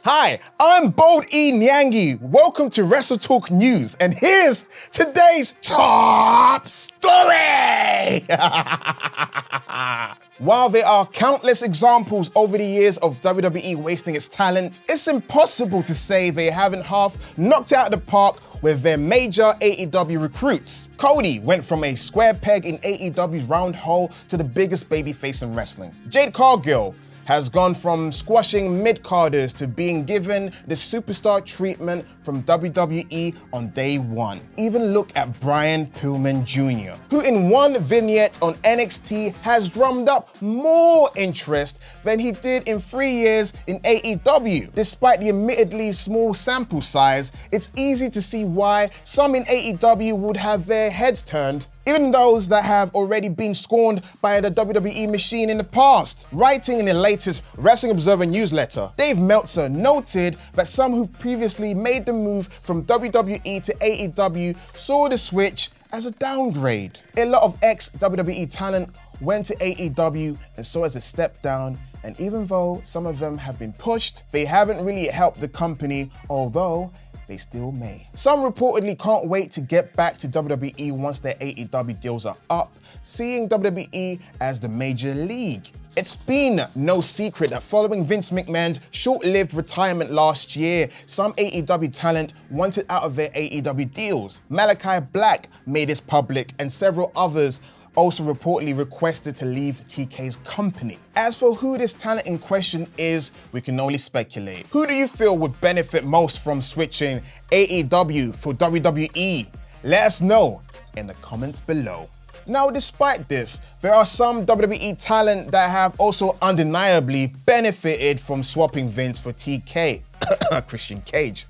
Hi, I'm Bold E. Niangi. Welcome to WrestleTalk News, and here's today's top story! While there are countless examples over the years of WWE wasting its talent, it's impossible to say they haven't half knocked it out of the park with their major AEW recruits. Cody went from a square peg in AEW's round hole to the biggest babyface in wrestling. Jade Cargill has gone from squashing mid-carders to being given the superstar treatment from WWE on day one. Even look at Brian Pillman Jr., who in one vignette on NXT has drummed up more interest than he did in 3 years in AEW. Despite the admittedly small sample size, it's easy to see why some in AEW would have their heads turned, even those that have already been scorned by the WWE machine in the past. Writing in the latest Wrestling Observer newsletter, Dave Meltzer noted that some who previously made the move from WWE to AEW saw the switch as a downgrade. A lot of ex-WWE talent went to AEW and saw it as a step down, and even though some of them have been pushed, they haven't really helped the company, although they still may. Some reportedly can't wait to get back to WWE once their AEW deals are up, seeing WWE as the major league. It's been no secret that following Vince McMahon's short-lived retirement last year, some AEW talent wanted out of their AEW deals. Malachi Black made this public, and several others also reportedly requested to leave TK's company. As for who this talent in question is, we can only speculate. Who do you feel would benefit most from switching AEW for WWE? Let us know in the comments below. Now, despite this, there are some WWE talent that have also undeniably benefited from swapping Vince for TK, Christian Cage.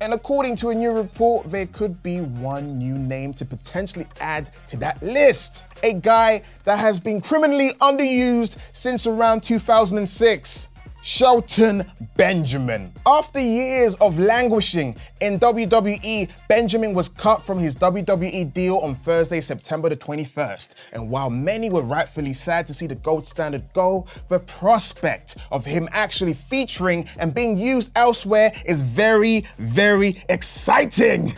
And according to a new report, there could be one new name to potentially add to that list. A guy that has been criminally underused since around 2006. Shelton Benjamin. After years of languishing in WWE, Benjamin was cut from his WWE deal on Thursday, September the 21st. And while many were rightfully sad to see the gold standard go, the prospect of him actually featuring and being used elsewhere is very, very exciting.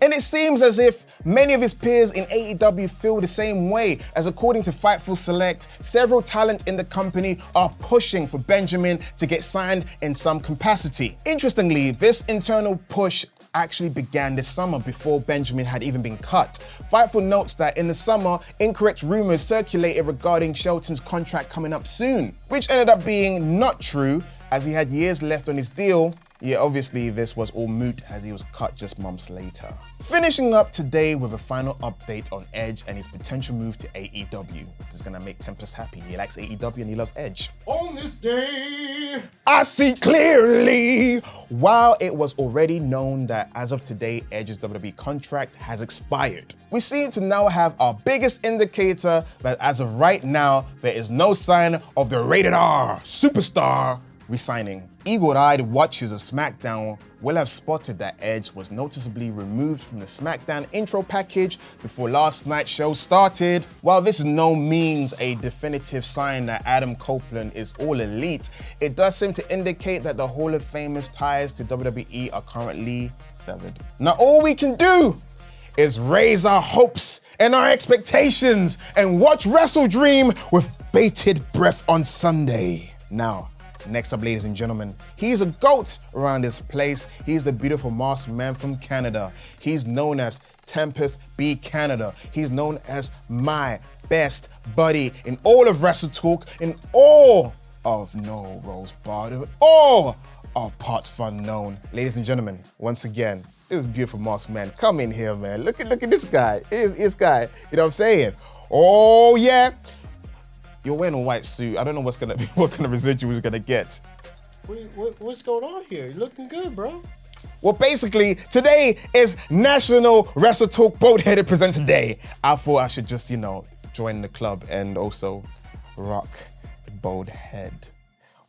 And it seems as if many of his peers in AEW feel the same way, as according to Fightful Select, several talent in the company are pushing for Benjamin to get signed in some capacity. Interestingly, this internal push actually began this summer before Benjamin had even been cut. Fightful notes that in the summer, incorrect rumors circulated regarding Shelton's contract coming up soon, which ended up being not true, as he had years left on his deal. Yeah, obviously this was all moot as he was cut just months later. Finishing up today with a final update on Edge and his potential move to AEW. This is gonna make Tempest happy. He likes AEW and he loves Edge. On this day, I see clearly. While it was already known that as of today, Edge's WWE contract has expired, we seem to now have our biggest indicator that as of right now, there is no sign of the rated R superstar resigning. Eagle-eyed watchers of SmackDown will have spotted that Edge was noticeably removed from the SmackDown intro package before last night's show started. While this is no means a definitive sign that Adam Copeland is all elite, it does seem to indicate that the Hall of Famer's ties to WWE are currently severed. Now all we can do is raise our hopes and our expectations and watch Wrestle Dream with bated breath on Sunday. Now, next up, ladies and gentlemen, he's a GOAT around this place. He's the beautiful masked man from Canada. He's known as Tempest B Canada. He's known as my best buddy in all of WrestleTalk, in all of No Rose Barred, in all of Parts Fun known. Ladies and gentlemen, once again, this beautiful masked man. Come in here, man. Look at this guy. This guy, you know what I'm saying? Oh yeah. You're wearing a white suit. I don't know what kind of residual you're gonna get. What's going on here? You're looking good, bro. Well, basically, today is National WrestleTalk Boat-Headed Presenter Day. I thought I should just, join the club and also rock the bald head.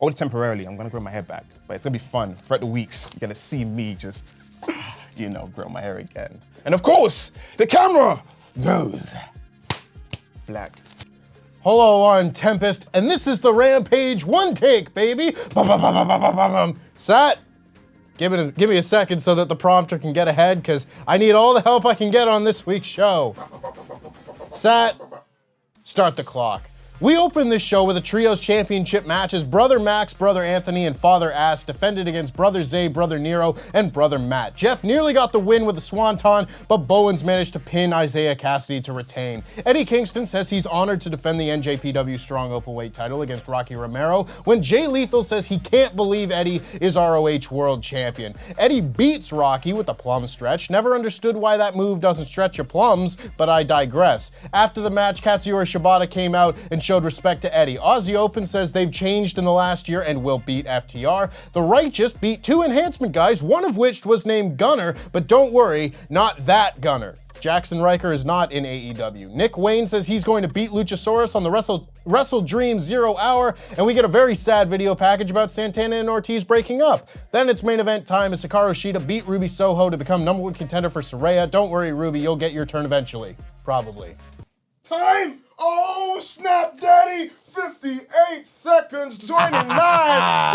Only temporarily, I'm gonna grow my hair back, but it's gonna be fun. Throughout the weeks, you're gonna see me just, grow my hair again. And of course, the camera goes black. Hello, I'm Tempest, and this is the Rampage One Take, baby. Sat, give me a second so that the prompter can get ahead, because I need all the help I can get on this week's show. Sat, start the clock. We opened this show with a trios championship match as Brother Max, Brother Anthony, and Father Ass defended against Brother Zay, Brother Nero, and Brother Matt. Jeff nearly got the win with the Swanton, but Bowens managed to pin Isaiah Cassidy to retain. Eddie Kingston says he's honored to defend the NJPW Strong Openweight title against Rocky Romero, when Jay Lethal says he can't believe Eddie is ROH World Champion. Eddie beats Rocky with the plum stretch. Never understood why that move doesn't stretch your plums, but I digress. After the match, Katsuyori Shibata came out and showed respect to Eddie. Aussie Open says they've changed in the last year and will beat FTR. The Righteous beat two enhancement guys, one of which was named Gunner, but don't worry, not that Gunner. Jackson Riker is not in AEW. Nick Wayne says he's going to beat Luchasaurus on the Wrestle Dream 0 Hour, and we get a very sad video package about Santana and Ortiz breaking up. Then it's main event time as Hikaru Shida beat Ruby Soho to become #1 contender for Saraya. Don't worry, Ruby, you'll get your turn eventually. Probably. Time! Oh, snap, daddy! 58 seconds, 29.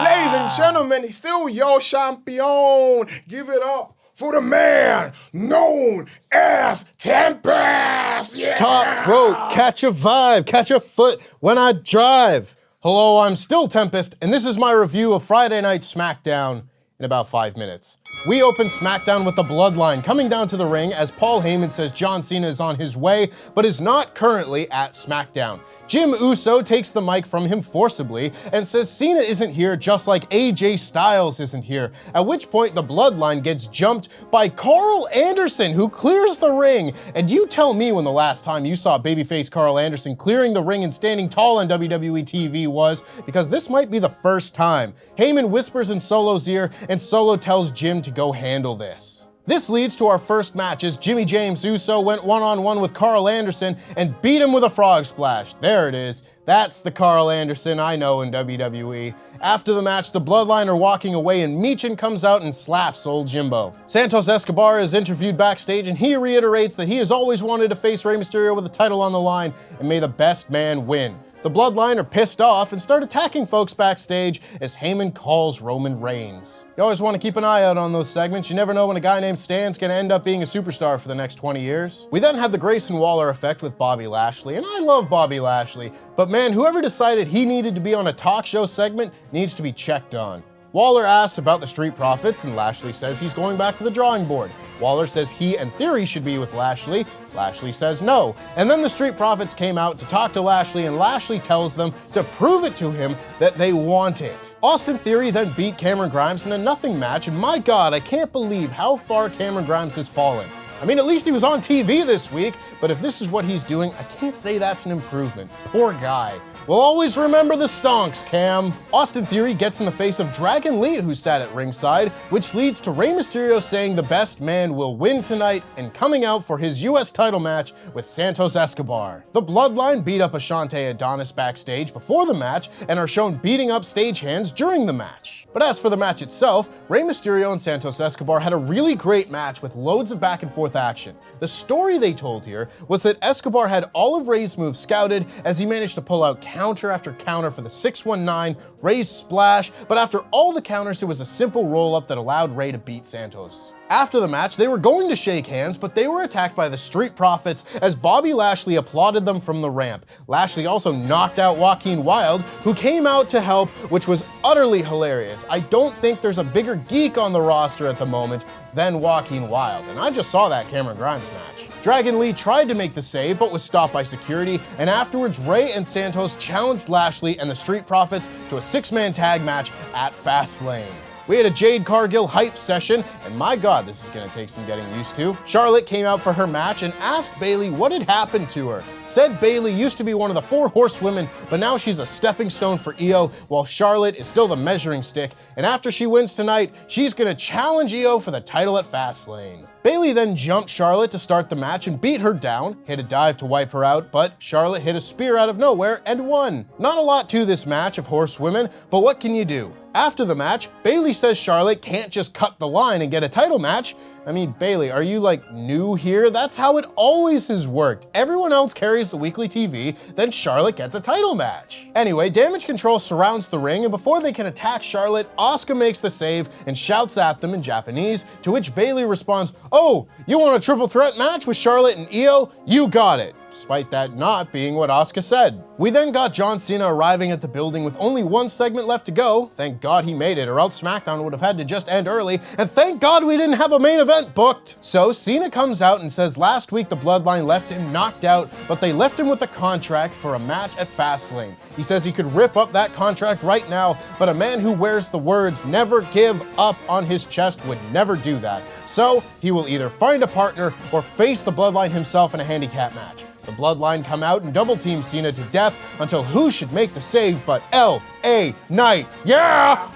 Ladies and gentlemen, he's still your champion. Give it up for the man known as Tempest. Yeah. Top rope, catch a vibe, catch a foot when I drive. Hello, I'm still Tempest, and this is my review of Friday Night SmackDown in about 5 minutes. We open SmackDown with the Bloodline coming down to the ring as Paul Heyman says John Cena is on his way, but is not currently at SmackDown. Jim Uso takes the mic from him forcibly and says Cena isn't here just like AJ Styles isn't here, at which point the Bloodline gets jumped by Carl Anderson, who clears the ring. And you tell me when the last time you saw babyface Carl Anderson clearing the ring and standing tall on WWE TV was, because this might be the first time. Heyman whispers in Solo's ear, and Solo tells Jim to go handle this. This leads to our first match as Jimmy James Uso went one-on-one with Carl Anderson and beat him with a frog splash. There it is. That's the Carl Anderson I know in WWE. After the match, the Bloodline are walking away and Michin comes out and slaps old Jimbo. Santos Escobar is interviewed backstage and he reiterates that he has always wanted to face Rey Mysterio with the title on the line, and may the best man win. The Bloodline are pissed off and start attacking folks backstage as Heyman calls Roman Reigns. You always want to keep an eye out on those segments. You never know when a guy named Stan's going to end up being a superstar for the next 20 years. We then had the Grayson Waller effect with Bobby Lashley, and I love Bobby Lashley, but man, whoever decided he needed to be on a talk show segment needs to be checked on. Waller asks about the Street Profits, and Lashley says he's going back to the drawing board. Waller says he and Theory should be with Lashley. Lashley says no. And then the Street Profits came out to talk to Lashley, and Lashley tells them to prove it to him that they want it. Austin Theory then beat Cameron Grimes in a nothing match, and my God, I can't believe how far Cameron Grimes has fallen. I mean, at least he was on TV this week, but if this is what he's doing, I can't say that's an improvement. Poor guy. We'll always remember the stonks, Cam. Austin Theory gets in the face of Dragon Lee, who sat at ringside, which leads to Rey Mysterio saying the best man will win tonight and coming out for his US title match with Santos Escobar. The Bloodline beat up Ashante Adonis backstage before the match and are shown beating up stagehands during the match. But as for the match itself, Rey Mysterio and Santos Escobar had a really great match with loads of back and forth action. The story they told here was that Escobar had all of Rey's moves scouted as he managed to pull out counter after counter for the 619, Rey's splash, but after all the counters it was a simple roll-up that allowed Rey to beat Santos. After the match, they were going to shake hands, but they were attacked by the Street Profits as Bobby Lashley applauded them from the ramp. Lashley also knocked out Joaquin Wilde, who came out to help, which was utterly hilarious. I don't think there's a bigger geek on the roster at the moment than Joaquin Wilde, and I just saw that Cameron Grimes match. Dragon Lee tried to make the save, but was stopped by security, and afterwards Rey and Santos challenged Lashley and the Street Profits to a 6-man tag match at Fastlane. We had a Jade Cargill hype session, and my God, this is going to take some getting used to. Charlotte came out for her match and asked Bayley what had happened to her. Said Bayley used to be one of the 4 horsewomen, but now she's a stepping stone for Io, while Charlotte is still the measuring stick, and after she wins tonight, she's going to challenge Io for the title at Fastlane. Bayley then jumped Charlotte to start the match and beat her down, hit a dive to wipe her out, but Charlotte hit a spear out of nowhere and won. Not a lot to this match of horsewomen, but what can you do? After the match, Bayley says Charlotte can't just cut the line and get a title match. I mean, Bayley, are you like new here? That's how it always has worked. Everyone else carries the weekly TV, then Charlotte gets a title match. Anyway, Damage Control surrounds the ring, and before they can attack Charlotte, Asuka makes the save and shouts at them in Japanese, to which Bayley responds, "Oh, you want a triple threat match with Charlotte and Io? You got it." Despite that not being what Asuka said. We then got John Cena arriving at the building with only one segment left to go. Thank God he made it, or else SmackDown would have had to just end early, and thank God we didn't have a main event booked. So Cena comes out and says last week the Bloodline left him knocked out, but they left him with a contract for a match at Fastlane. He says he could rip up that contract right now, but a man who wears the words "never give up" on his chest would never do that. So he will either find a partner or face the Bloodline himself in a handicap match. The Bloodline come out and double team Cena to death until who should make the save but L.A. Knight. Yeah!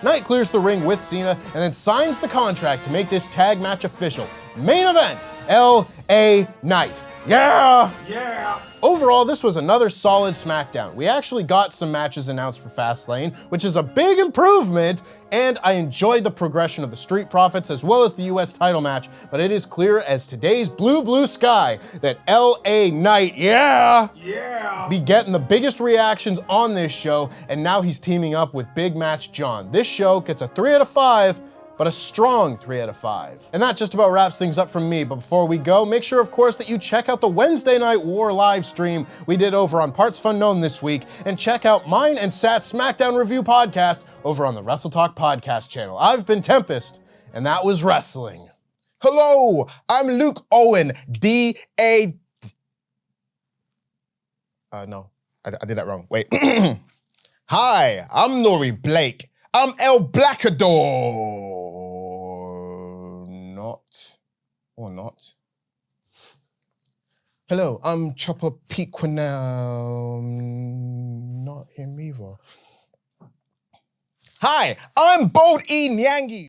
Knight clears the ring with Cena and then signs the contract to make this tag match official. Main event, L.A. Knight. Yeah! Yeah! Overall, this was another solid SmackDown. We actually got some matches announced for Fastlane, which is a big improvement, and I enjoyed the progression of the Street Profits as well as the US title match, but it is clear as today's blue sky that L.A. Knight, yeah, be getting the biggest reactions on this show, and now he's teaming up with Big Match John. This show gets a 3 out of 5, but a strong 3 out of 5. And that just about wraps things up from me, but before we go, make sure of course that you check out the Wednesday Night War live stream we did over on Parts Unknown this week, and check out mine and Sat's SmackDown Review podcast over on the WrestleTalk podcast channel. I've been Tempest, and that was wrestling. Hello, I'm Luke Owen, D.A. No, I did that wrong. Wait. Hi, I'm Nori Blake. I'm El Blackador. Not. Hello, I'm Chopper Pequenel. Not him either. Hi, I'm Bold E. Niangi.